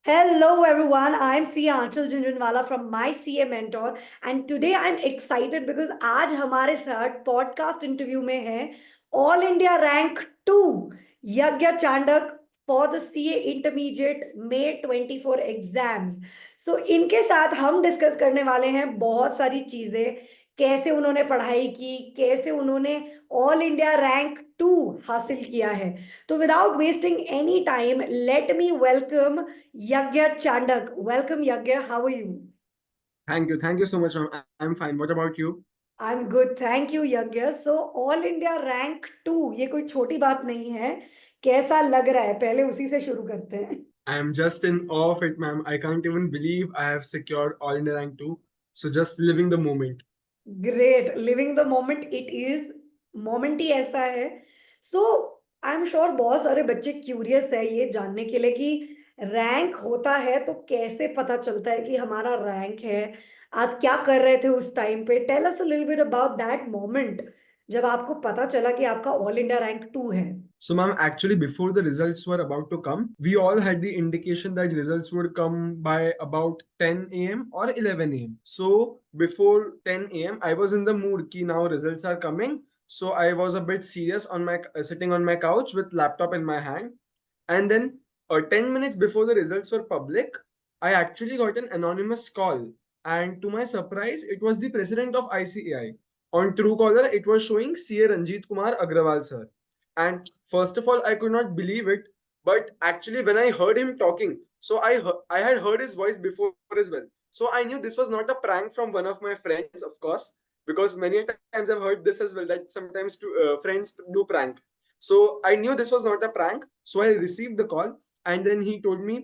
Hello everyone, I'm Sia Anchal Junjunwala from My CA Mentor and today I'm excited because आज हमारे साथ podcast interview में है all India rank 2 Yagya Chandak for the CA intermediate May 24 exams. So इनके साथ हम discuss करने वाले हैं बहुत सारी चीजें, कैसे उन्होंने पढ़ाई की, कैसे उन्होंने ऑल इंडिया रैंक 2 हासिल किया है। तो without wasting any time let me welcome Yagya Chandak. Welcome, Yagya. How are you? Thank you. Thank you so much, ma'am. I'm fine. What about you? I'm good. Thank you, Yagya. So, All India Rank 2, ये कोई छोटी बात नहीं है। कैसा लग रहा है? पहले उसी से शुरू करते हैं। I'm just in awe of it, ma'am. I can't even believe I have secured All India Rank 2. So just living the moment. Great, living the moment it is. Moment ही ऐसा है। सो आई एम श्योर बहुत सारे बच्चे curious है ये जानने के लिए कि रैंक होता है तो कैसे पता चलता है कि हमारा रैंक है। आप क्या कर रहे थे उस टाइम पे? Tell us a little bit about that moment जब आपको पता चला कि आपका ऑल इंडिया रैंक 2 है। So, ma'am, actually, before the results were about to come, we all had the indication that results would come by about 10 a.m. or 11 a.m. So, before 10 a.m., I was in the mood ki now results are coming. So, I was a bit serious on my sitting on my couch with laptop in my hand. And then, 10 minutes before the results were public, I actually got an anonymous call. And to my surprise, it was the president of ICAI. On Truecaller, it was showing CA Ranjit Kumar Agrawal, sir. And first of all, I could not believe it. But actually, when I heard him talking, so I had heard his voice before as well. So I knew this was not a prank from one of my friends, of course, because many times I've heard this as well that sometimes friends do prank. So I knew this was not a prank. So I received the call, and then he told me,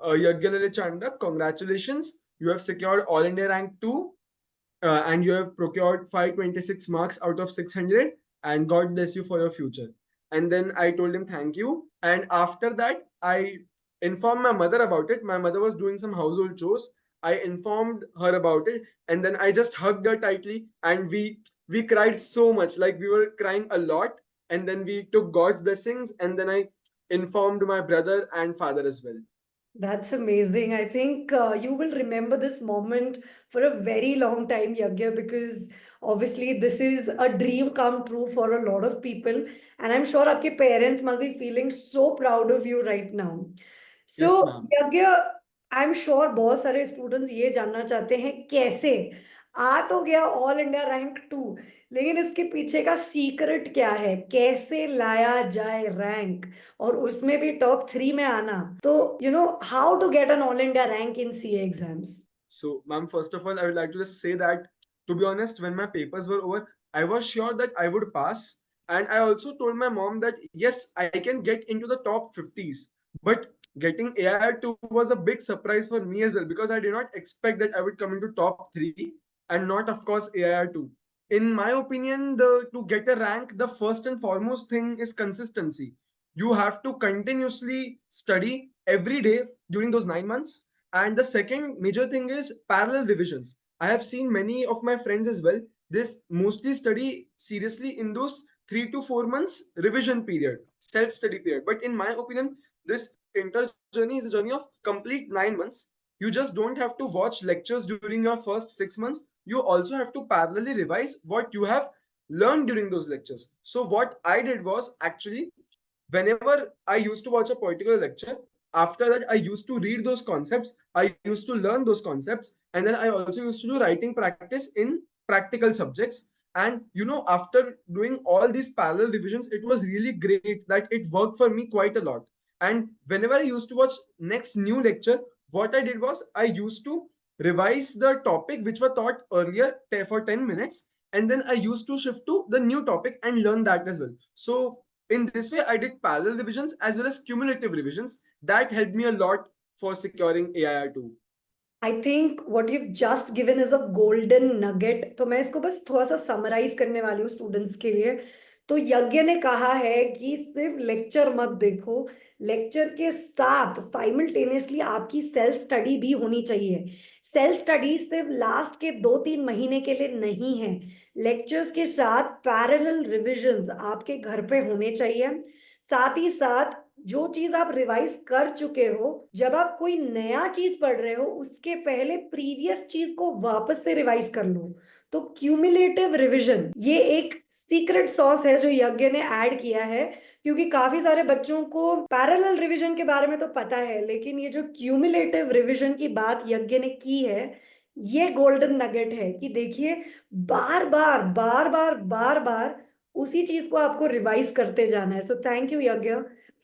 Yagyanale Chanda, congratulations, you have secured All India Rank 2, and you have procured 526 marks out of 600, and God bless you for your future. And then I told him thank you. And after that, I informed my mother about it. My mother was doing some household chores. I informed her about it, and then I just hugged her tightly, and we cried so much, like we were crying a lot. And then we took God's blessings, and then I informed my brother and father as well. That's amazing. I think you will remember this moment for a very long time, Yagya, because obviously this is a dream come true for a lot of people. And I'm sure आपके parents must be feeling so proud of you right now. Yes, So, ma'am. यज्ञ, आई am sure बहुत सारे students ये जानना चाहते हैं कैसे आ तो गया ऑल इंडिया रैंक 2, लेकिन इसके पीछे का सीक्रेट क्या है, कैसे लाया जाए रैंक और उसमें भी टॉप 3 में आना। तो how to get an all India rank in CA exams. So, ma'am, first of all, I would like to just say that, to be honest, when my papers were over, I was sure that I would pass. And I also told my mom that, yes, I can get into the top 50s. But getting AIR2 was a big surprise for me as well, because I did not expect that I would come into top 3 and not, of course, AIR2. In my opinion, the to get a rank, the first and foremost thing is consistency. You have to continuously study every day during those 9 months, and the second major thing is parallel revisions. I have seen many of my friends as well. This mostly study seriously in those 3 to 4 months revision period, self study period. But in my opinion, this inter journey is a journey of complete 9 months. You just don't have to watch lectures during your first 6 months. You also have to parallelly revise what you have learned during those lectures. So, what I did was actually, whenever I used to watch a particular lecture, after that I used to read those concepts, I used to learn those concepts, and then I also used to do writing practice in practical subjects. And after doing all these parallel revisions, it was really great that it worked for me quite a lot. And whenever I used to watch next new lecture, what I did was I used to revise the topic which were taught earlier for 10 minutes, and then I used to shift to the new topic and learn that as well. So in this way, I did parallel revisions as well as cumulative revisions. That helped me a lot for securing AIR2. I think what you just given is a golden nugget. तो मैं इसको बस थोड़ा सा summarise करने वाली हूँ students के लिए। तो यज्ञ ने कहा है कि सिर्फ लेक्चर मत देखो, लेक्चर के साथ साइमल्टेनियसली आपकी सेल्फ स्टडी भी होनी चाहिए। सेल्फ स्टडी सिर्फ लास्ट के 2-3 महीने के लिए नहीं है, लेक्चर्स के साथ पैरेलल रिविजन्स आपके घर पे होने चाहिए। साथ ही साथ जो चीज आप रिवाइज कर चुके हो, जब आप कोई नया चीज पढ़ रहे हो उसके पहले प्रीवियस चीज को वापस से रिवाइज कर लो। तो क्यूमुलेटिव रिवीजन ये एक सीक्रेट सॉस है जो यज्ञ ने ऐड किया है, क्योंकि काफी सारे बच्चों को पैरेलल रिवीजन के बारे में तो पता है, लेकिन ये जो क्यूमुलेटिव रिवीजन की बात यज्ञ ने की है, ये गोल्डन नगेट है कि देखिए, बार बार उसी चीज को आपको रिवाइज करते जाना है। So thank you Yagya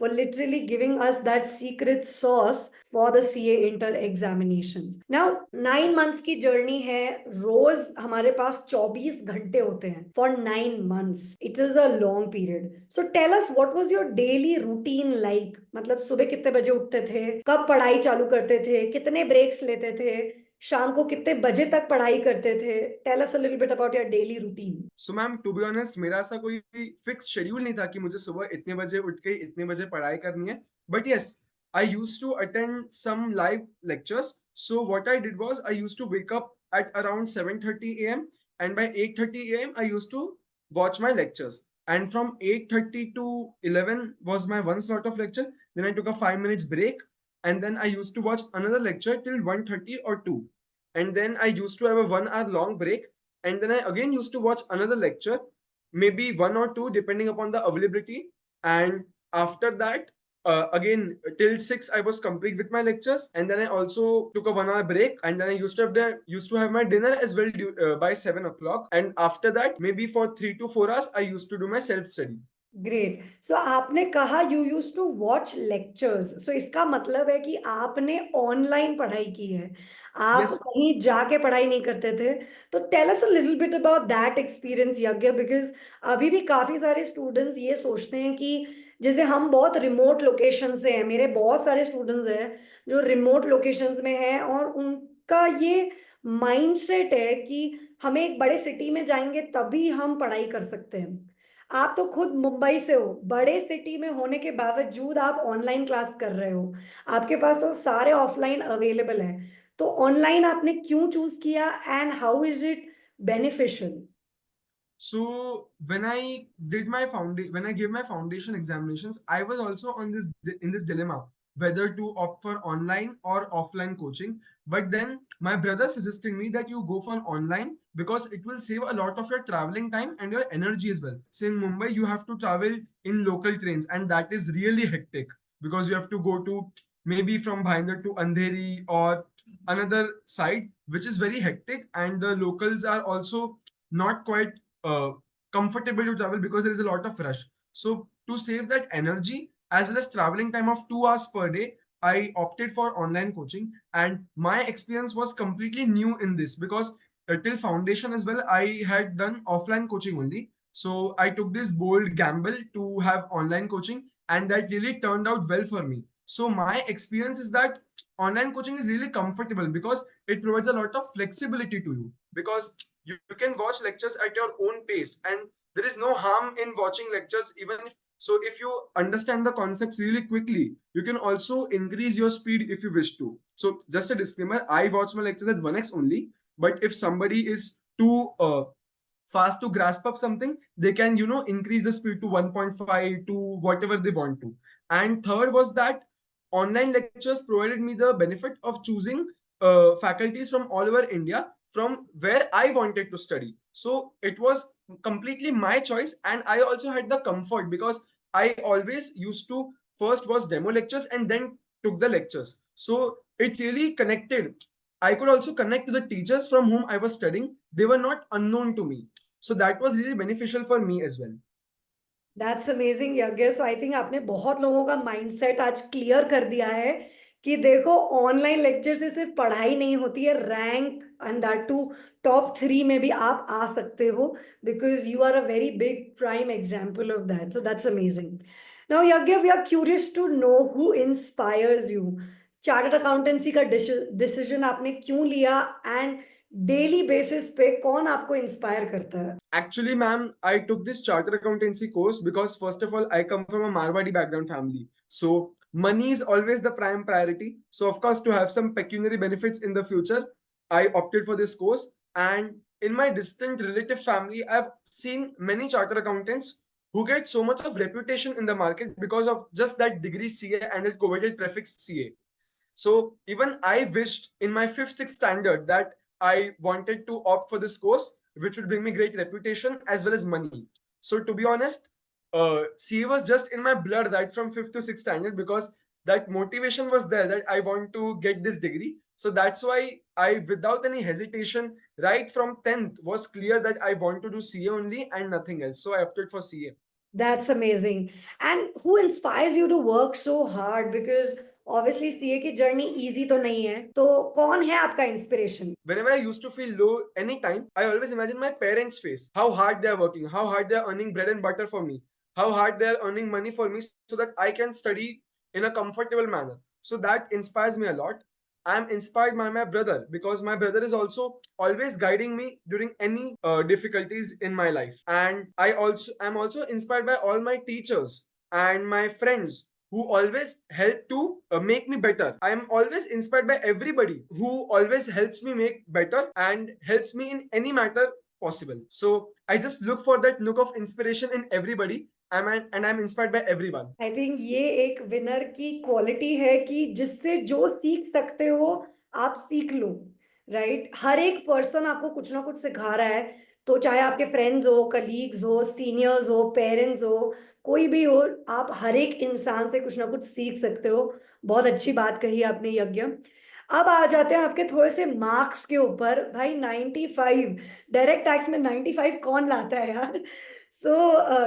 for literally giving us that secret sauce for the CA inter examination. Now 9 months की जर्नी है, रोज हमारे पास 24 घंटे होते हैं for 9 months. It is a long period. So tell us what was your daily routine like, मतलब सुबह कितने बजे उठते थे, कब पढ़ाई चालू करते थे, कितने ब्रेक्स लेते थे, शाम को कितने बजे तक पढ़ाई करते थे? Tell us a little bit about your daily routine. So ma'am, to be honest, मेरा ऐसा कोई फिक्स शेड्यूल नहीं था कि मुझे सुबह इतने बजे उठ के इतने बजे पढ़ाई करनी है। But yes, I use to attend some live lectures. So what I did was I use to wake up at around 7:30 a.m. and by 8:30 a.m. I used to watch my lectures. And from 8:30 to 11 was my one slot of lecture. Then I took a 5 minutes break, and then I used to watch another lecture till 1:30 or 2. And then I used to have a 1 hour long break, and then I again used to watch another lecture, maybe one or two depending upon the availability. And after that, again till 6 I was complete with my lectures, and then I also took a 1 hour break, and then I used to have my dinner as well by 7 o'clock. And after that, maybe for 3 to 4 hours, I used to do my self study. Great. So आपने कहा you use to watch lectures, so इसका मतलब है कि आपने online पढ़ाई की है, आप Yes. कहीं जाके पढ़ाई नहीं करते थे। तो tell us a little bit about that experience Yagya, because अभी भी काफी सारे स्टूडेंट्स ये सोचते हैं कि जैसे हम बहुत रिमोट लोकेशन से हैं, मेरे बहुत सारे स्टूडेंट्स हैं जो रिमोट लोकेशंस में हैं, और उनका ये माइंडसेट है कि हमें एक बड़े सिटी में जाएंगे तभी हम पढ़ाई कर सकते हैं। आप तो खुद मुंबई से हो, बड़े सिटी में होने के बावजूद आप ऑनलाइन क्लास कर रहे हो, आपके पास तो सारे ऑफलाइन अवेलेबल है। तो ऑनलाइन आपने क्यों चूज किया and how is it beneficial? So when I gave my foundation examinations, I was also on this in this dilemma whether to opt for online or offline coaching. But then my brother suggested me that you go for online because it will save a lot of your traveling time and your energy as well. So in Mumbai, you have to travel in local trains, and that is really hectic because you have to go to maybe from Bhayandar to Andheri or another side, which is very hectic, and the locals are also not quite uh, comfortable to travel because there is a lot of rush. So to save that energy as well as traveling time of 2 hours per day, I opted for online coaching, and my experience was completely new in this because till foundation as well, I had done offline coaching only. So I took this bold gamble to have online coaching, and that really turned out well for me. So my experience is that online coaching is really comfortable because it provides a lot of flexibility to you, because you can watch lectures at your own pace, and there is no harm in watching lectures. Even if you understand the concepts really quickly, you can also increase your speed if you wish to. So just a disclaimer, I watch my lectures at 1x only, but if somebody is too fast to grasp up something, they can increase the speed to 1.5 to whatever they want to. And third was that online lectures provided me the benefit of choosing faculties from all over India from where I wanted to study. So it was completely my choice, and I also had the comfort because I always used to first watch demo lectures and then took the lectures. So it really connected. I could also connect to the teachers from whom I was studying. They were not unknown to me. So that was really beneficial for me as well. That's amazing यज्ञ। सो I think आपने बहुत लोगों का mindset आज clear कर दिया है कि देखो, ऑनलाइन लेक्चर से सिर्फ पढ़ाई नहीं होती है, rank and that too top 3 में भी आप आ सकते हो, because you are a very big prime example of that. So that's amazing. Now Yagya, we are curious to know who inspires you. Chartered accountancy का डिसीजन आपने क्यों लिया, एंड डेली बेसिस पे कौन आपको इंस्पायर करता है? Actually, ma'am, I took this chartered accountancy course because, first of all, I come from a Marwadi background family. So, money is always the prime priority. So, of course, to have some pecuniary benefits in the future, I opted for this course. And in my distant relative family, I've seen many chartered accountants who get so much of reputation in the market because of just that degree CA and that coveted prefix CA. So even I wished in my fifth, sixth standard that I wanted to opt for this course, which would bring me great reputation as well as money. So to be honest, CA was just in my blood right from fifth to sixth standard because that motivation was there that I want to get this degree. So that's why I, without any hesitation, right from 10th, was clear that I want to do CA only and nothing else. So I opted for CA. That's amazing. And who inspires you to work so hard? Because obviously CA की journey easy तो नहीं है, तो कौन है आपका inspiration? Whenever I used to feel low anytime, I always imagine my parents' face, how hard they are working, how hard they are earning bread and butter for me, how hard they are earning money for me so that I can study in a comfortable manner. So that inspires me a lot. I'm inspired by my brother because my brother is also always guiding me during any difficulties in my life, and I'm also inspired by all my teachers and my friends who always help to make me better. I am always inspired by everybody who always helps me make better and helps me in any matter possible. So I just look for that look of inspiration in everybody. And I'm inspired by everyone. I think ये एक winner की quality है कि जिससे जो सीख सकते हो आप सीख लो, राइट? हर एक पर्सन आपको कुछ ना कुछ सिखा रहा है, तो चाहे आपके फ्रेंड्स हो, कलीग्स हो, सीनियर्स हो, पेरेंट्स हो, कोई भी हो, आप हर एक इंसान से कुछ ना कुछ सीख सकते हो। बहुत अच्छी बात कही आपने, यज्ञ। अब आ जाते हैं आपके थोड़े से मार्क्स के ऊपर। भाई 95, डायरेक्ट टैक्स में 95 कौन लाता है यार? So,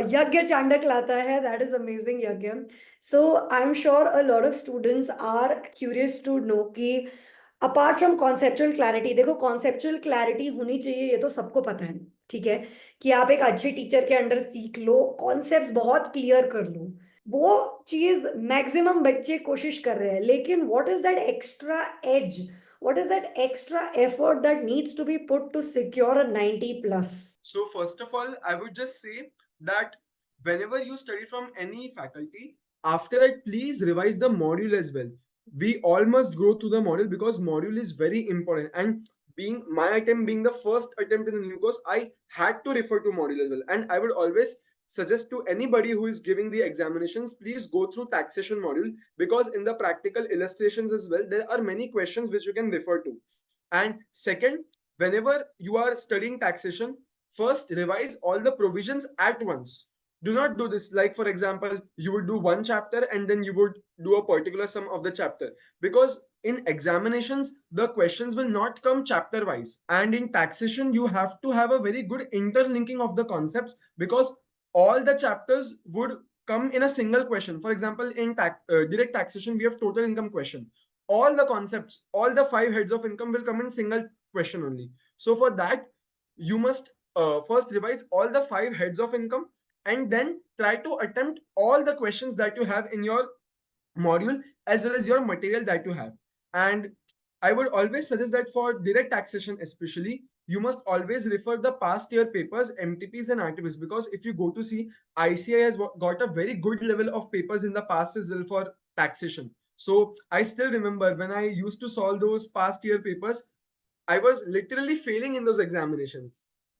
Yagya Chandak lata hai. That is amazing, Yagya. So, I'm sure a lot of students are curious to know कि apart from conceptual clarity, देखो conceptual clarity होनी चाहिए, ये तो सबको पता है, ठीक है? कि आप एक अच्छे टीचर के अंडर सीख लो, कॉन्सेप्ट्स बहुत क्लियर कर लो, वो चीज मैक्सिमम बच्चे कोशिश कर रहे हैं, लेकिन what is that extra edge, what is that extra effort that needs to be put to secure a 90 plus? So first of all, I would just say that whenever you study from any faculty, after that, please revise the module as well. We all must go through the module because module is very important. And being my attempt being the first attempt in the new course, I had to refer to module as well. And I would always suggest to anybody who is giving the examinations, please go through taxation module because in the practical illustrations as well, there are many questions which you can refer to. And second, whenever you are studying taxation, first revise all the provisions at once. Do not do this like, for example, you would do one chapter and then you would do a particular sum of the chapter, because in examinations the questions will not come chapter wise, and in taxation you have to have a very good interlinking of the concepts because all the chapters would come in a single question. For example, in direct taxation we have total income question. All the concepts, all the five heads of income will come in single question only. So for that, you must first revise all the five heads of income and then try to attempt all the questions that you have in your module as well as your material that you have. And I would always suggest that for direct taxation especially, you must always refer the past year papers, MTPs and RTPs, because if you go to see, ICI has got a very good level of papers in the past as well for taxation. So I still remember when I used to solve those past year papers, I was literally failing in those examinations.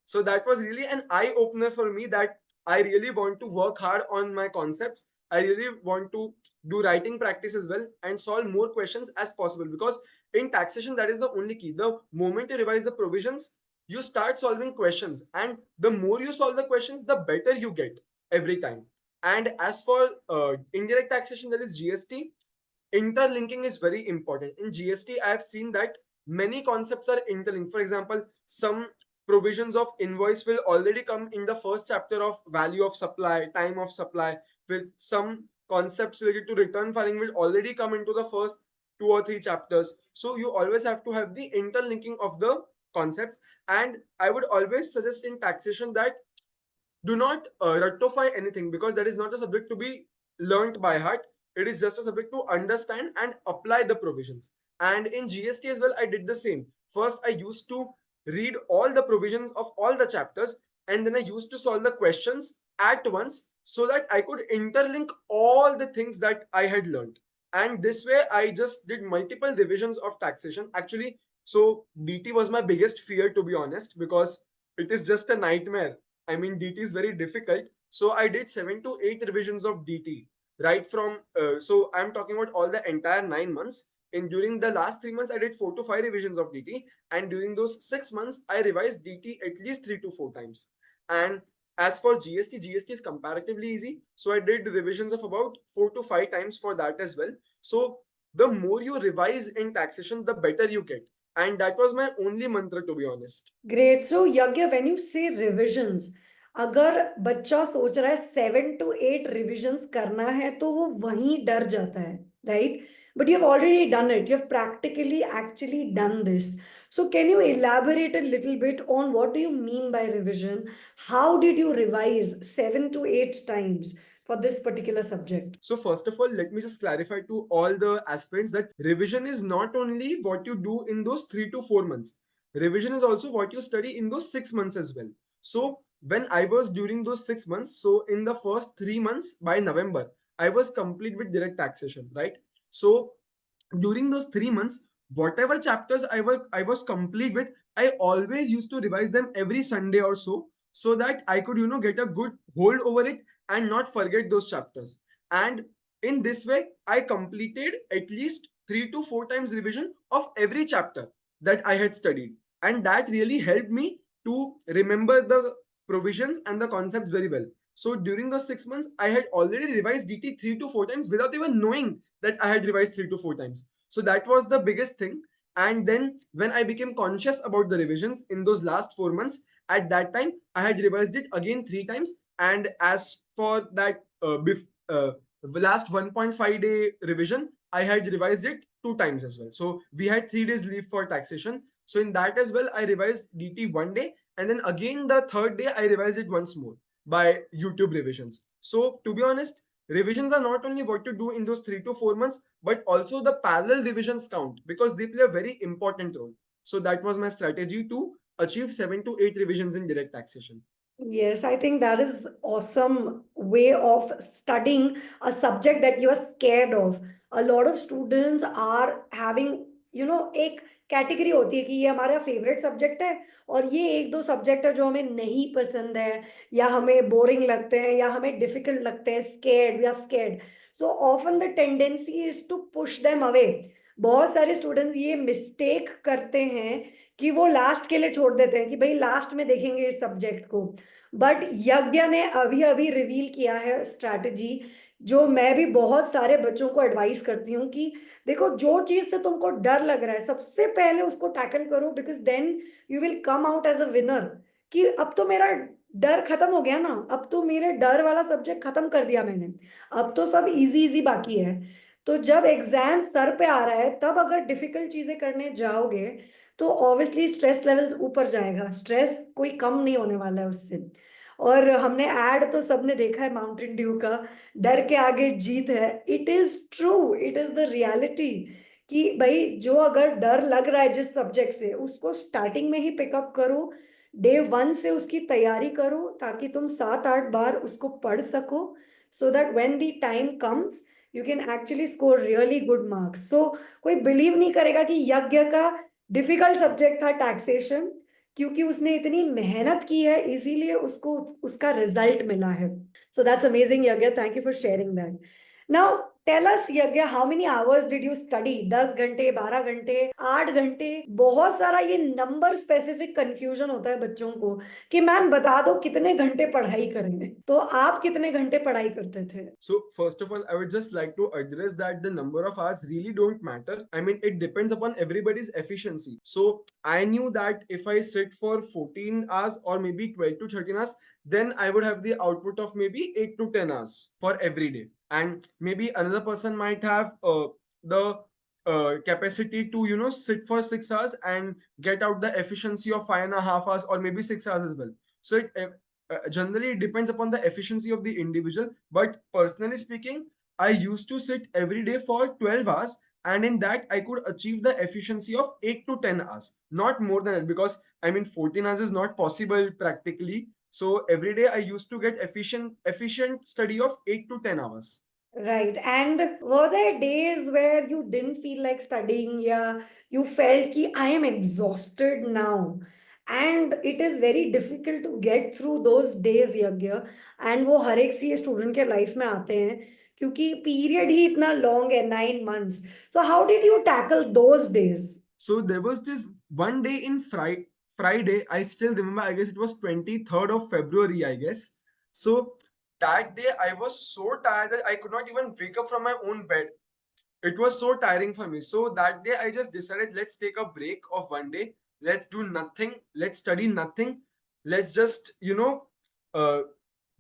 So that was really an eye opener for me that I really want to work hard on my concepts. I really want to do writing practice as well and solve more questions as possible, because in taxation that is the only key. The moment you revise the provisions, you start solving questions, and the more you solve the questions, the better you get every time. And as for indirect taxation, that is GST, interlinking is very important. In GST, I have seen that many concepts are interlinked. For example, some provisions of invoice will already come in the first chapter of value of supply, time of supply, with some concepts related to return filing will already come into the first two or three chapters. So you always have to have the interlinking of the concepts. And I would always suggest in taxation that do not rectify anything, because that is not a subject to be learnt by heart. It is just a subject to understand and apply the provisions. And in GST as well, I did the same. First, I used to read all the provisions of all the chapters, and then I used to solve the questions at once so that I could interlink all the things that I had learned. And this way, I just did multiple divisions of taxation. Actually, so DT was my biggest fear, to be honest, because it is just a nightmare. I mean, DT is very difficult. So I did 7 to 8 revisions of DT right from. So I'm talking about all the entire 9 months. In during the last 3 months, I did 4 to 5 revisions of DT, and during those 6 months, I revised DT at least 3 to 4 times. And as for GST is comparatively easy. So I did revisions of about 4 to 5 times for that as well. So the more you revise in taxation, the better you get. And that was my only mantra, to be honest. Great. So Yagya, when you say revisions, अगर बच्चा सोच रहा है 7 to 8 revisions करना है तो वो वहीं डर जाता है, right? But you have already done it. You have practically actually done this. So can you elaborate a little bit on what do you mean by revision? How did you revise 7 to 8 times for this particular subject? So first of all, let me just clarify to all the aspirants that revision is not only what you do in those 3 to 4 months. Revision is also what you study in those 6 months as well. So when I was during those 6 months, so in the first 3 months by November, I was complete with direct taxation, right? So during those 3 months, whatever chapters I was complete with, I always used to revise them every Sunday or so that I could get a good hold over it and not forget those chapters. And in this way, I completed at least 3 to 4 times revision of every chapter that I had studied, and that really helped me to remember the provisions and the concepts very well. So during those 6 months, I had already revised DT 3 to 4 times without even knowing that I had revised 3 to 4 times. So that was the biggest thing. And then when I became conscious about the revisions in those last 4 months, at that time I had revised it again 3 times. And as for that last 1.5 day revision, I had revised it 2 times as well. So we had 3 days leave for taxation. So in that as well, I revised DT one day, and then again the third day I revised it once more by YouTube revisions. So to be honest, revisions are not only what you do in those 3 to 4 months, but also the parallel revisions count because they play a very important role. So that was my strategy to achieve 7 to 8 revisions in direct taxation. Yes, I think that is awesome way of studying a subject that you are scared of. A lot of students are having, एक category होती है कि ये हमारा favourite subject है और ये एक दो सब्जेक्ट है जो हमें नहीं पसंद है या हमें बोरिंग लगते हैं या हमें डिफिकल्ट लगते हैं, scared, we are scared. So often the tendency is to push them away. बहुत सारे स्टूडेंट्स ये मिस्टेक करते हैं कि वो लास्ट के लिए छोड़ देते हैं कि भाई लास्ट में देखेंगे इस सब्जेक्ट को. बट यज्ञ ने अभी अभी रिवील किया है स्ट्रैटेजी जो मैं भी बहुत सारे बच्चों को एडवाइस करती हूँ कि देखो जो चीज से तुमको डर लग रहा है सबसे पहले उसको टैकल करो because then you will come out as a winner. कि अब तो मेरा डर खत्म हो गया ना, अब तो मेरे डर वाला सब्जेक्ट खत्म कर दिया मैंने, अब तो सब इजी इजी बाकी है. तो जब एग्जाम सर पे आ रहा है तब अगर डिफिकल्ट चीजें करने जाओगे तो ऑब्वियसली स्ट्रेस लेवल्स ऊपर जाएगा. स्ट्रेस कोई कम नहीं होने वाला है उससे. और हमने ऐड तो सबने देखा है माउंटेन ड्यू का, डर के आगे जीत है. It is true, it is the reality कि भाई जो अगर डर लग रहा है जिस सब्जेक्ट से उसको स्टार्टिंग में ही पिकअप करो. डे वन से उसकी तैयारी करो ताकि तुम 7-8 बार उसको पढ़ सको so that when the time comes you can actually score really good marks. So कोई बिलीव नहीं करेगा कि यज्ञ का डिफिकल्ट सब्जेक्ट था टैक्सेशन, क्योंकि उसने इतनी मेहनत की है इसीलिए उसको उसका रिजल्ट मिला है. So that's amazing Yagya, thank you for sharing that. Now tell us Yagya, how many hours did you study? 10 घंटे, 12 घंटे, 8 घंटे? बहुत सारा ये नंबर स्पेसिफिक कंफ्यूजन होता है बच्चों को कि मैम बता दो कितने घंटे पढ़ाई करेंगे. तो आप कितने घंटे पढ़ाई करते थे? So first of all, I would just like to address that the number of hours really don't matter. I mean, it depends upon everybody's efficiency. So I knew that if I sit for 14 hours or maybe 12 to 13 hours, then I would have the output of maybe 8 to 10 hours for every day. And maybe another person might have the capacity to sit for 6 hours and get out the efficiency of 5.5 hours or maybe 6 hours as well. So generally it depends upon the efficiency of the individual, but personally speaking, I used to sit every day for 12 hours, and in that I could achieve the efficiency of 8 to 10 hours, not more than it, because I mean 14 hours is not possible practically. So every day I used to get efficient study of 8 to 10 hours. Right. And were there days where you didn't feel like studying? Yeah, you felt कि I am exhausted now. And it is very difficult to get through those days Yagya, and वो हर एक सी student के life में आते हैं क्योंकि period ही इतना लॉन्ग है, 9 months. So how did you tackle those days? So there was this one day in Friday, I still remember, I guess it was 23rd of February, I guess. So that day I was so tired that I could not even wake up from my own bed. It was so tiring for me. So that day I just decided, let's take a break of one day. Let's do nothing. Let's study nothing. Let's just, uh,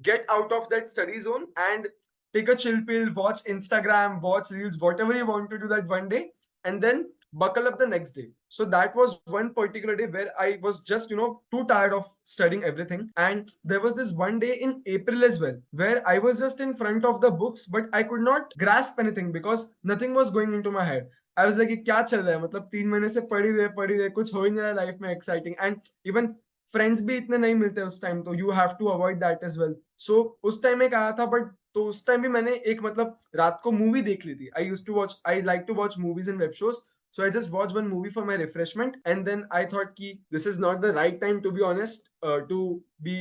get out of that study zone and take a chill pill, watch Instagram, watch reels, whatever you want to do that one day, and then buckle up the next day. So that was one particular day where I was just, too tired of studying everything. And there was this one day in April as well, where I was just in front of the books, but I could not grasp anything because nothing was going into my head. I was like, "ये क्या चल रहा है, मतलब 3 महीने से पढ़ ही रहे, कुछ हो ही नहीं रहा लाइफ में एक्साइटिंग." एंड इवन फ्रेंड्स भी इतने नहीं मिलते उस टाइम, तो you have to avoid that as well. So उस टाइम एक आया था, बट तो उस टाइम भी मैंने एक मतलब रात को मूवी देख ली थी. I like to watch movies and web shows. So I just watched one movie for my refreshment, and then I thought ki this is not the right time, to be honest, to be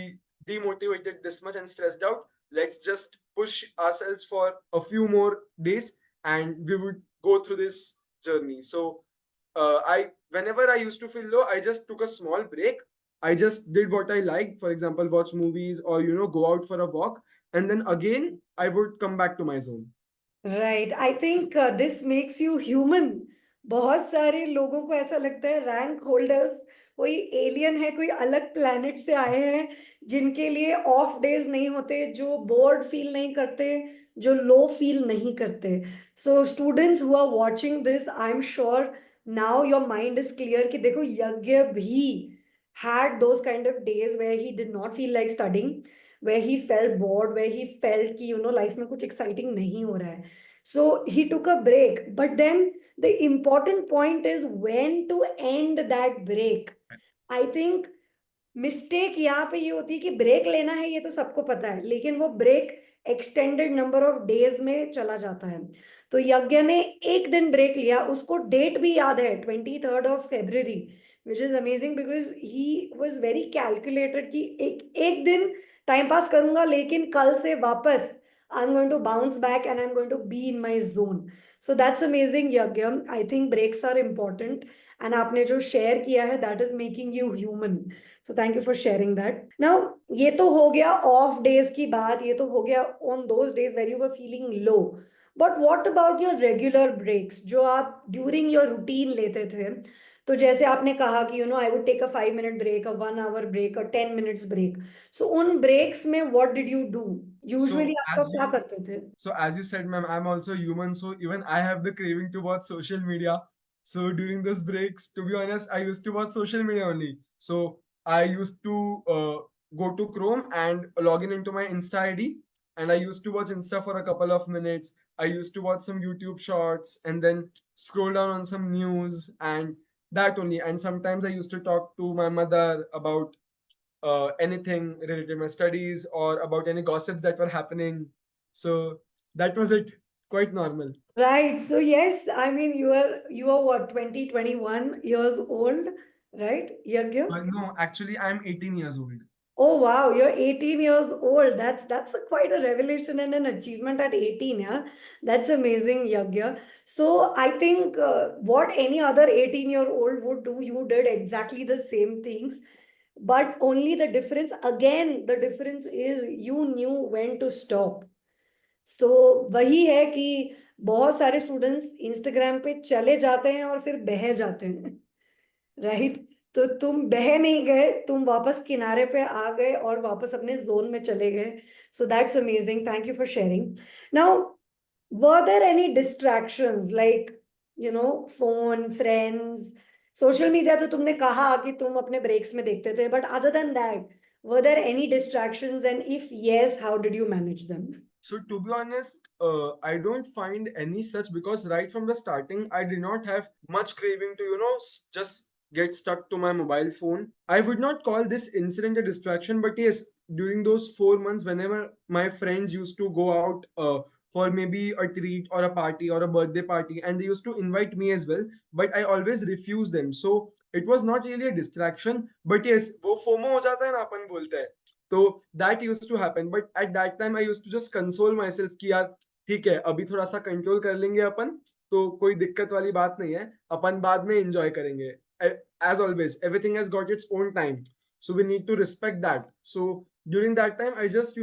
demotivated this much and stressed out. Let's just push ourselves for a few more days, and we would go through this journey. So I whenever I used to feel low, I just took a small break. I just did what I liked, for example, watch movies or go out for a walk, and then again I would come back to my zone. Right, I think this makes you human. बहुत सारे लोगों को ऐसा लगता है rank holders कोई alien है, कोई अलग प्लेनेट से आए हैं, जिनके लिए ऑफ डेज नहीं होते, जो बोर्ड फील नहीं करते, जो लो फील नहीं करते. So students who are watching this, I am sure now your mind is clear कि देखो यज्ञ भी had those kind of days where he did not feel like studying, where he felt bored, where he felt कि life में कुछ exciting नहीं हो रहा है. So he took a break. But then the important point is when to end that break. I think mistake यहाँ पे ये होती है कि ब्रेक लेना है, ये तो सबको पता है, लेकिन वो break extended number of days में चला जाता है. तो यज्ञ ने एक दिन ब्रेक लिया, उसको डेट भी याद है, 23rd of February, which is amazing because he was very calculated कि एक दिन टाइम पास करूंगा, लेकिन कल से वापस I am going to bounce back and I am going to be in my zone. So that's amazing Yagya. I think breaks are important, and आपने जो शेयर किया है that is making you human. So thank you for sharing that. Now ये तो हो गया of days की बात, ये तो हो गया on those days where you were feeling low. But what about your regular breaks जो आप ड्यूरिंग योर रूटीन लेते थे? तो जैसे आपने कहा कि I would take a 5 minute break, a 1 hour break, a 10 minutes break. So उन ब्रेक्स में what did you do? Usually So आपका as क्या you करते थे? So as you said, ma'am, I'm also human. So even I have the craving to watch social media. So during those breaks, to be honest, I used to watch social media only. So I used to go to Chrome and log in into my Insta ID, and I used to watch Insta for a couple of minutes. I used to watch some YouTube shorts and then scroll down on some news and that only. And sometimes I used to talk to my mother about anything related to my studies or about any gossips that were happening. So that was it. Quite normal. Right. So yes, I mean you are what, 20, 21 years old, right? Yagya? No, actually, I'm 18 years old. Oh wow, you're 18 years old. That's quite a revelation and an achievement at 18, yeah. That's amazing, Yagya. So I think what any other 18-year-old would do, you did exactly the same things. But only the difference, again, the difference is you knew when to stop. So वही है कि बहुत सारे students Instagram पे चले जाते हैं और फिर बह जाते हैं. राइट. तो तुम बह नहीं गए, तुम वापस किनारे पे आ गए और वापस अपने जोन में चले गए. So that's amazing, thank you for sharing. Now were there any distractions like phone, friends, social media? तो तुमने कहा कि तुम अपने ब्रेक्स में देखते थे, but other than that were there any distractions, and if yes, how did you manage them? So to be honest, I don't find any such because right from the starting, I did not have much craving to just get stuck to my mobile phone. I would not call this incident a distraction, but yes, during those 4 months, whenever my friends used to go out for maybe a treat or a party or a birthday party, and they used to invite me as well, but I always refused them. So it was not really a distraction, but yes, वो FOMO हो जाता है ना, अपन बोलते हैं, तो that used to happen. But at that time I used to just console myself कि यार ठीक है, अभी थोड़ा सा कंट्रोल कर लेंगे अपन, तो कोई दिक्कत वाली बात नहीं है, अपन बाद में एंजॉय करेंगे. As always, everything has got its own time, so we need to respect that. So during that time I just,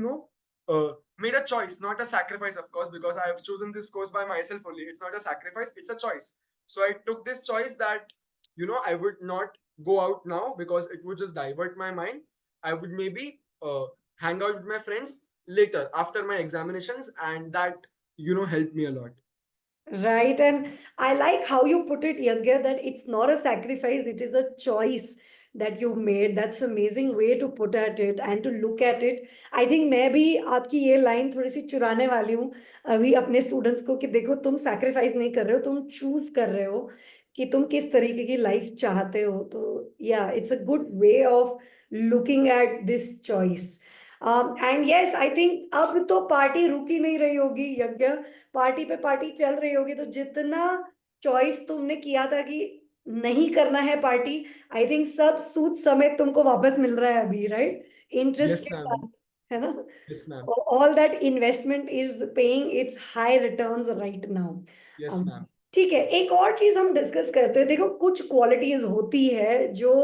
made a choice, not a sacrifice, of course, because I have chosen this course by myself only. It's not a sacrifice, it's a choice. So I took this choice that, I would not go out now because it would just divert my mind. I would maybe hang out with my friends later after my examinations, and that, helped me a lot. Right. And I like how you put it, Yagya, that it's not a sacrifice, it is a choice that you made. That's amazing way to put at it and to look at it. I think मैं भी आपकी ये line थोड़ी सी चुराने वाली हूँ अभी अपने स्टूडेंट्स को, कि देखो तुम सैक्रिफाइस नहीं कर रहे हो, तुम चूज कर रहे हो कि तुम किस तरीके की लाइफ चाहते हो. तो या it's a good way of looking at this choice. And yes, I think अब तो पार्टी रुक ही नहीं रही होगी यज्ञ, पार्टी पे पार्टी चल रही होगी. तो जितना चॉइस तुमने किया था कि नहीं करना है पार्टी, आई थिंक सब सूद समेत तुमको वापस मिल रहा है अभी, राइट? इंटरेस्ट Yes, के ma'am. साथ, है ना? Yes, ma'am. All that investment is paying it's high returns right Yes, now. ma'am. ठीक है, एक और चीज हम डिस्कस करते हैं. देखो, कुछ क्वालिटीज होती है जो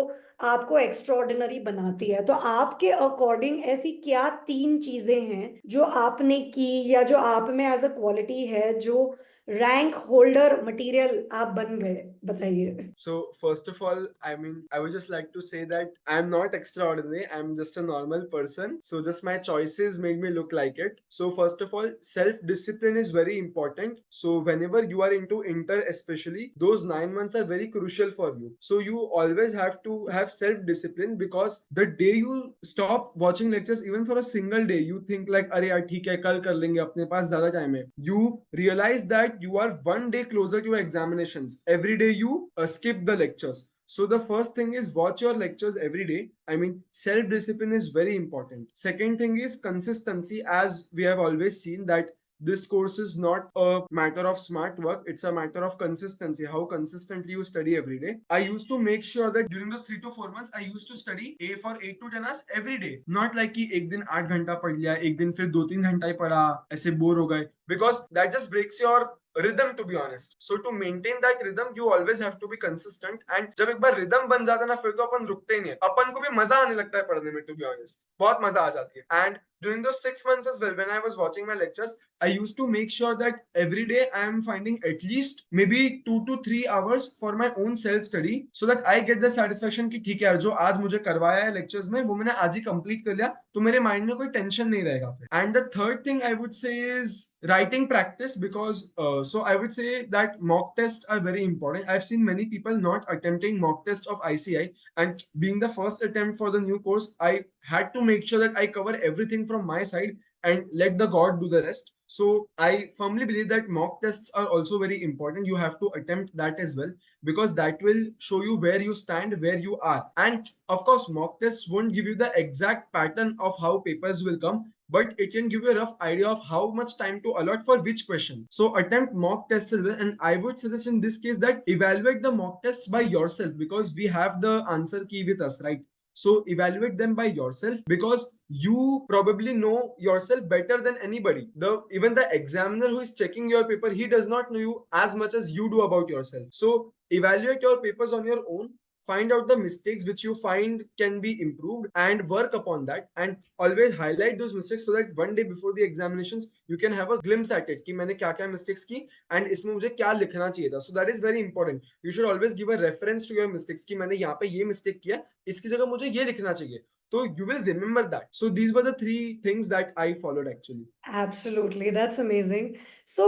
आपको एक्स्ट्रॉर्डिनरी बनाती है. तो आपके अकॉर्डिंग ऐसी क्या तीन चीजें हैं जो आपने की या जो आप में एज अ क्वालिटी है, जो रैंक होल्डर मटेरियल आप बन गए? बताइए. So first of all, I mean, I would just like to say that I'm not extraordinary. I'm just a normal person. So just my choices made me look like it. So first of all, self-discipline is very important. So whenever you are into inter, especially, those 9 months are very crucial for you. So you always have to have self-discipline, because the day you stop watching lectures, even for a single day, you think like, अरे यार ठीक है, कल कर लेंगे, अपने पास ज्यादा time है. You realize that you are one day closer to your examinations. Every day you skip the lectures. So the first thing is watch your lectures every day. I mean, self discipline is very important. Second thing is consistency, as we have always seen that this course is not a matter of smart work, it's a matter of consistency, how consistently you study every day. I used to make sure that during those 3 to 4 months I used to study a for 8 to 10 hours every day, not like कि एक दिन 8 घंटा पढ़ लिया, एक दिन फिर 2-3 घंटा ही पढ़ा, ऐसे बोर हो गए, because that just breaks your rhythm, to be honest. So to maintain that rhythm you always have to be consistent, and जब एक बार rhythm बन जाता है ना, फिर तो अपन रुकते ही नहीं है, अपन को भी मजा आने लगता है पढ़ने में, to be honest, बहुत मजा आ जाती है. And during those 6 months as well, when I was watching my lectures, I used to make sure that every day I am finding at least maybe 2 to 3 hours for my own self study, so that I get the satisfaction कि ठीक है यार, जो आज मुझे करवाया है lectures में, वो मैंने आज ही complete कर लिया, तो मेरे mind में कोई tension नहीं रहेगा फिर. And the third thing I would say is writing practice, because so I would say that mock tests are very important. I've seen many people not attempting mock tests of ICI, and being the first attempt for the new course, I had to make sure that I cover everything from my side and let the God do the rest. So I firmly believe that mock tests are also very important. You have to attempt that as well, because that will show you where you stand, where you are. And of course, mock tests won't give you the exact pattern of how papers will come, but it can give you a rough idea of how much time to allot for which question. So attempt mock tests as well. And I would suggest in this case that evaluate the mock tests by yourself, because we have the answer key with us, right? So evaluate them by yourself, because you probably know yourself better than anybody. The even the examiner who is checking your paper, he does not know you as much as you do about yourself. So evaluate your papers on your own, find out the mistakes which you find can be improved, and work upon that, and always highlight those mistakes, so that one day before the examinations you can have a glimpse at it कि मैंने क्या क्या mistakes की and इसमें मुझे क्या लिखना चाहिए था. So that is very important. You should always give a reference to your mistakes कि मैंने यहाँ पे ये mistake किया, इसकी जगह मुझे ये लिखना चाहिए. So you will remember that. So these were the 3 things that I followed actually. Absolutely, that's amazing. So,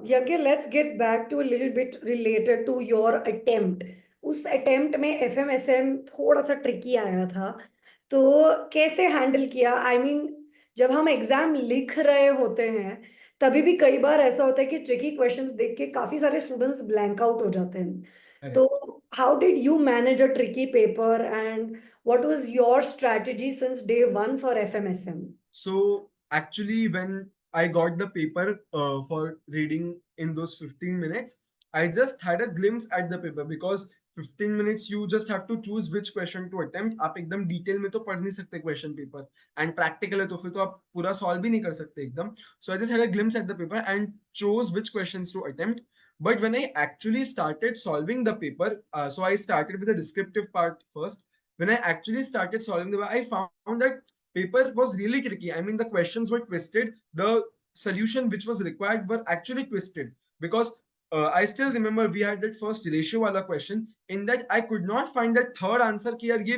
Yagya, let's get back to a little bit related to your attempt. उस attempt में एफएमएसएम थोड़ा सा tricky आया था, तो कैसे handle किया? I mean, जब हम एग्जाम लिख रहे होते हैं तभी भी कई बार ऐसा होता है कि ट्रिकी क्वेश्चंस देख के काफी सारे स्टूडेंट्स ब्लैंक आउट हो जाते हैं. तो Correct. How did you manage a tricky paper and what was your strategy since day one for FMSM? So actually, when I got the paper for reading in those 15 minutes, I just had a glimpse at the paper because 15 minutes you just have to choose which question to attempt. आप एकदम detail में तो पढ़ नहीं सकते question paper and practical है तो फिर तो आप पूरा सॉल्व भी नहीं कर सकते एकदम. So I just had a glimpse at the paper and chose which questions to attempt. But when I actually started solving the paper, so I started with the descriptive part first. When I actually started solving the paper, I found that paper was really tricky. I mean, the questions were twisted. The solution which was required were actually twisted because I still remember we had that first ratio wala question. In that, I could not find that third answer कि यार ये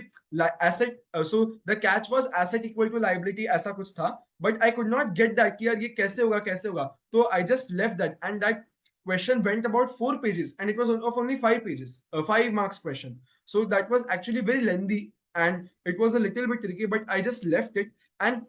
asset. So the catch was asset equal to liability ऐसा कुछ था. But I could not get that कि यार ये कैसे होगा कैसे होगा. So I just left that, and that question went about 4 pages, and it was of only 5 pages, 5 marks question. So that was actually very lengthy, and it was a little bit tricky, but I just left it. And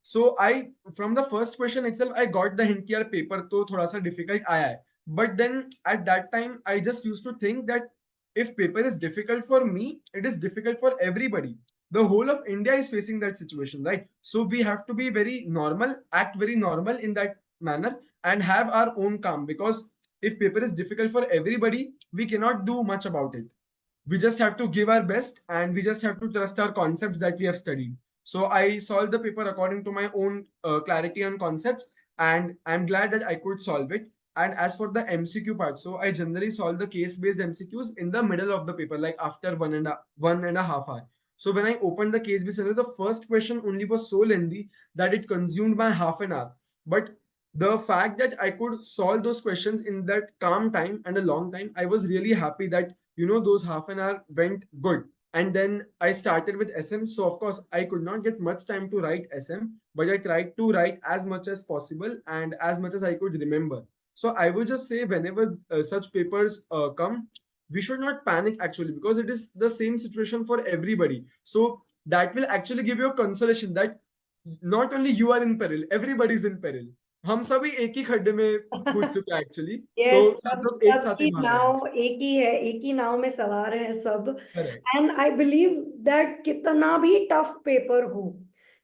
so I, from the first question itself, I got the hint कि यार paper तो थोड़ा सा difficult आया है. But then at that time, I just used to think that if paper is difficult for me, it is difficult for everybody. The whole of India is facing that situation, right? So we have to be very normal, act very normal in that manner, and have our own calm, because if paper is difficult for everybody, we cannot do much about it. We just have to give our best, and we just have to trust our concepts that we have studied. So I solved the paper according to my own clarity and concepts, and I'm glad that I could solve it. And as for the MCQ part, so I generally solve the case-based MCQs in the middle of the paper, like after 1.5 hour. So when I opened the case-based scenario, the first question only was so lengthy that it consumed my half an hour. But the fact that I could solve those questions in that calm time and a long time, I was really happy that those half an hour went good. And then I started with SM. So of course I could not get much time to write SM, but I tried to write as much as possible and as much as I could remember. So I would just say whenever such papers come, we should not panic actually, because it is the same situation for everybody. So that will actually give you a consolation that not only you are in peril, everybody is in peril. हम सभी एक ही खड्डे में कूद चुके हैं actually. तो yes, सब सब लोग एक साथ ही सबकी भाग रहे हैं. नाव एक ही है, एक ही नाव में सवार है सब. Correct. And I believe that कितना भी टफ पेपर हो,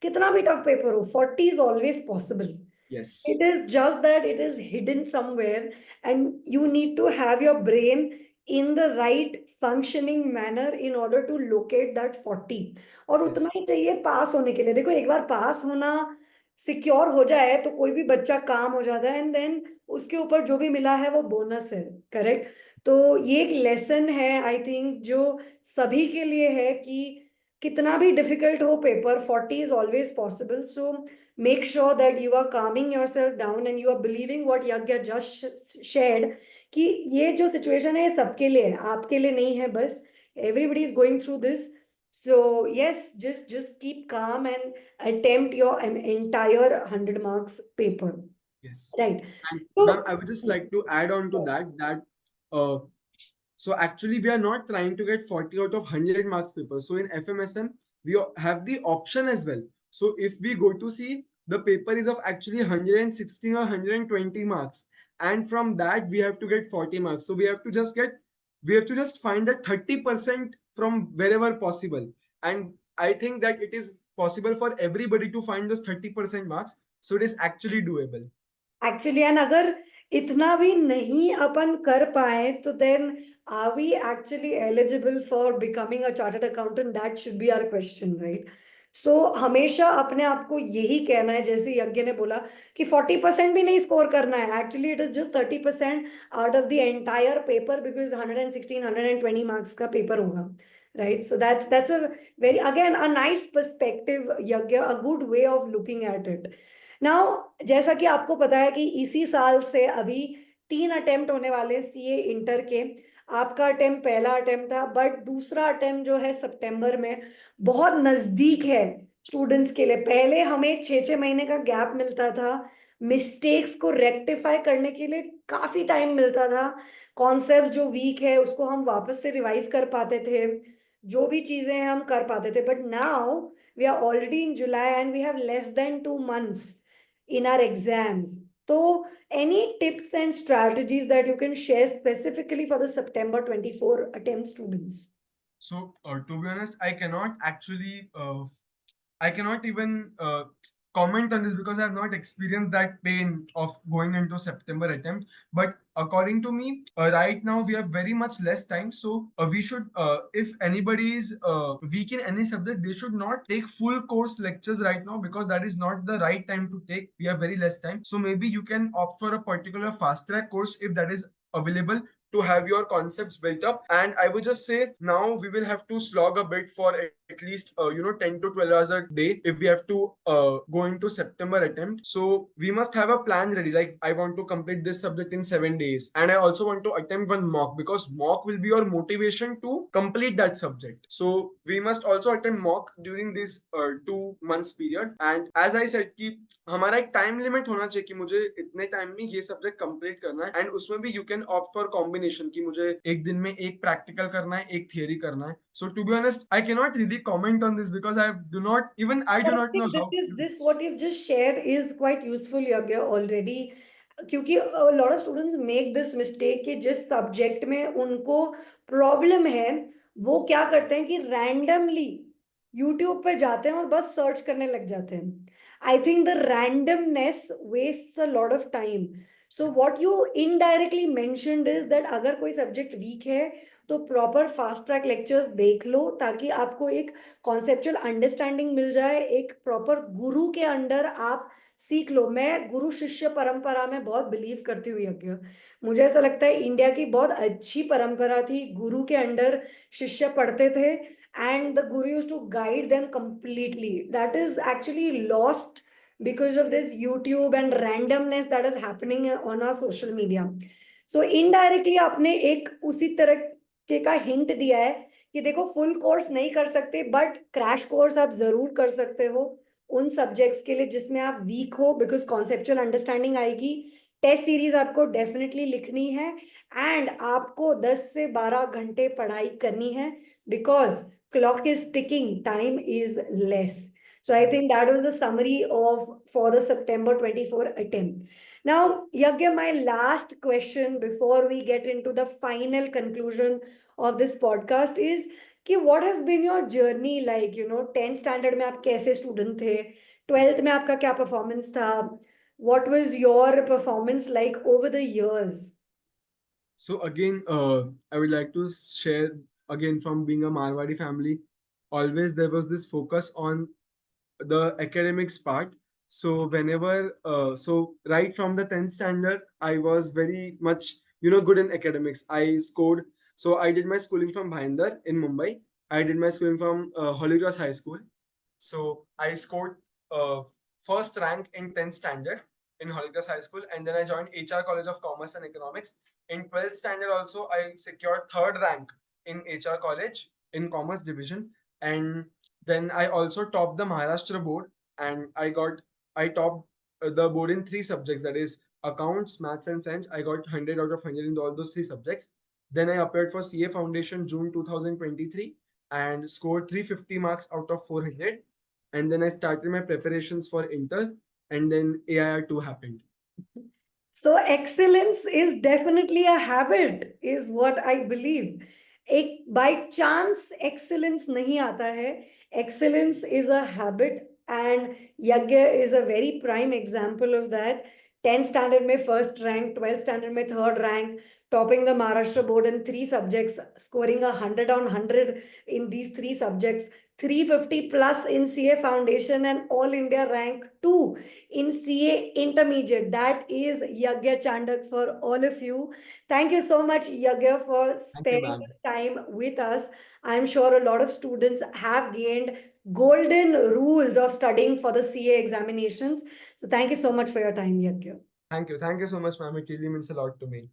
कितना भी टफ पेपर हो, 40 is always possible. Yes. It is just that it is hidden somewhere, and you need to have your brain in the right functioning manner in order to locate that 40. और yes. उतना ही चाहिए पास होने के लिए. देखो, एक बार पास होना सिक्योर हो जाए तो कोई भी बच्चा काम हो जाता है, एंड देन उसके ऊपर जो भी मिला है वो बोनस है. करेक्ट. तो ये एक लेसन है आई थिंक जो सभी के लिए है कि कितना भी डिफिकल्ट हो paper, 40 is always possible. So make sure that you are calming yourself down and you are believing what Yagya just shared, कि ये जो situation है ये सबके लिए है, आपके लिए नहीं है बस. Everybody is going through this. So yes, just keep calm and attempt your entire 100 marks paper. Yes. Right. And So ma'am, I would just like to add on to that uh, so actually we are not trying to get 40 out of 100 marks paper. So in FMSM, we have the option as well. So if we go to see, the paper is of actually 116 or 120 marks. And from that, we have to get 40 marks. So we have to just find that 30% from wherever possible. And I think that it is possible for everybody to find those 30% marks. So it is actually doable. Actually, and अगर इतना भी नहीं अपन कर पाए तो then are we actually eligible for becoming a chartered accountant? That should be our question, right? So हमेशा अपने आप को यही कहना है, जैसे यज्ञ ने बोला कि 40% भी नहीं स्कोर करना है. Actually it is just 30% out of the entire paper, because 116 120 marks का पेपर होगा. Right. So that's a very, again, a nice perspective Yagya, a good way of looking at it. Now, जैसा कि आपको पता है कि इसी साल से अभी 3 अटेम्प्ट होने वाले सीए इंटर के. आपका अटेम्प्ट पहला अटेम्प्ट था, बट दूसरा अटेम्प्ट जो है सितंबर में, बहुत नजदीक है स्टूडेंट्स के लिए. पहले हमें 6-6 महीने का गैप मिलता था, मिस्टेक्स को रेक्टिफाई करने के लिए काफी टाइम मिलता था. कॉन्सेप्ट जो वीक है उसको हम वापस से रिवाइज कर पाते थे, जो भी चीजें हैं हम कर पाते थे. But now we are already in July and we have less than 2 months in our exams. So, any tips and strategies that you can share specifically for the September 24 attempt students? So, to be honest, I cannot actually, I cannot even comment on this because I have not experienced that pain of going into September attempt. But according to me, right now we have very much less time. So we should, if anybody is weak in any subject, they should not take full course lectures right now because that is not the right time to take. We have very less time. So maybe you can opt for a particular fast track course if that is available to have your concepts built up. And I would just say now we will have to slog a bit for at least 10 to 12 hours a day if we have to go into September attempt. So we must have a plan ready, like I want to complete this subject in 7 days, and I also want to attempt one mock because mock will be your motivation to complete that subject. So we must also attempt mock during this 2 months period. And as I said कि हमारा एक time limit होना चाहिए कि मुझे इतने time में ये सब्जेक्ट कंप्लीट करना है, एंड उसमें भी you can opt for combination कि मुझे एक दिन में एक प्रैक्टिकल करना है, एक थियरी करना है. So to be honest I can not really comment on this because I But do I not know think how this what you've just shared is quite useful Yagya already. क्योंकि a lot of students make this mistake कि जिस subject में उनको problem है वो क्या करते हैं कि रैंडमली यूट्यूब पे जाते हैं और बस सर्च करने लग जाते हैं. I think the randomness wastes a lot of time. So what you indirectly mentioned is that अगर कोई सब्जेक्ट वीक है तो प्रॉपर फास्ट ट्रैक लेक्चर्स देख लो ताकि आपको एक कॉन्सेप्चुअल अंडरस्टैंडिंग मिल जाए, एक प्रॉपर गुरु के अंडर आप सीख लो. मैं गुरु शिष्य परंपरा में बहुत बिलीव करती हूँ यज्ञ. मुझे ऐसा लगता है इंडिया की बहुत अच्छी परंपरा थी. गुरु के अंडर शिष्य पढ़ते थे and the guru used to guide them completely. That is actually lost because of this YouTube and randomness that is happening on our social media. So indirectly आपने एक उसी तरह का हिंट दिया है कि देखो फुल कोर्स नहीं कर सकते बट क्रैश कोर्स आप जरूर कर सकते हो उन सब्जेक्ट्स के लिए जिसमें आप वीक हो, बिकॉज कॉन्सेप्चुअल अंडरस्टैंडिंग आएगी. टेस्ट सीरीज आपको डेफिनेटली लिखनी है एंड आपको 10 से 12 घंटे पढ़ाई करनी है because clock is ticking, time is less. So I think that was the summary of for the September 24 attempt. Now, Yagya, my last question before we get into the final conclusion of this podcast is कि what has been your journey like, 10th standard में आप कैसे student थे, 12th में आपका क्या performance था, what was your performance like over the years? So again, I would like to share again from being a Marwadi family. Always there was this focus on the academics part. So whenever, so right from the 10th standard, I was very much, good in academics. I scored. So I did my schooling from Bhayandar in Mumbai. I did my schooling from Holy Cross High School. So I scored first rank in 10th standard in Holy Cross High School, and then I joined HR College of Commerce and Economics. In 12th standard also, I secured third rank in HR College in Commerce Division, and then I also topped the Maharashtra board, and I topped the board in three subjects, that is accounts, maths, and science. I got 100 out of 100 in all those three subjects. Then I appeared for CA Foundation June 2023 and scored 350 marks out of 400. And then I started my preparations for Inter, and then AIR2 happened. So excellence is definitely a habit, is what I believe. एक by chance excellence नहीं आता है. Excellence is a habit and Yagya is a very prime example of that. 10th standard में first rank, 12th standard में third rank, topping the Maharashtra board in three subjects, scoring 100 on 100 in these three subjects, 350 plus in CA Foundation and All India rank 2 in CA Intermediate. That is Yagya Chandak for all of you. Thank you so much, Yagya, for Thank you, spending ma'am. this time with us. I'm sure a lot of students have gained golden rules of studying for the CA examinations. So thank you so much for your time, Yagya. Thank you. Thank you so much, ma'am. It really means a lot to me.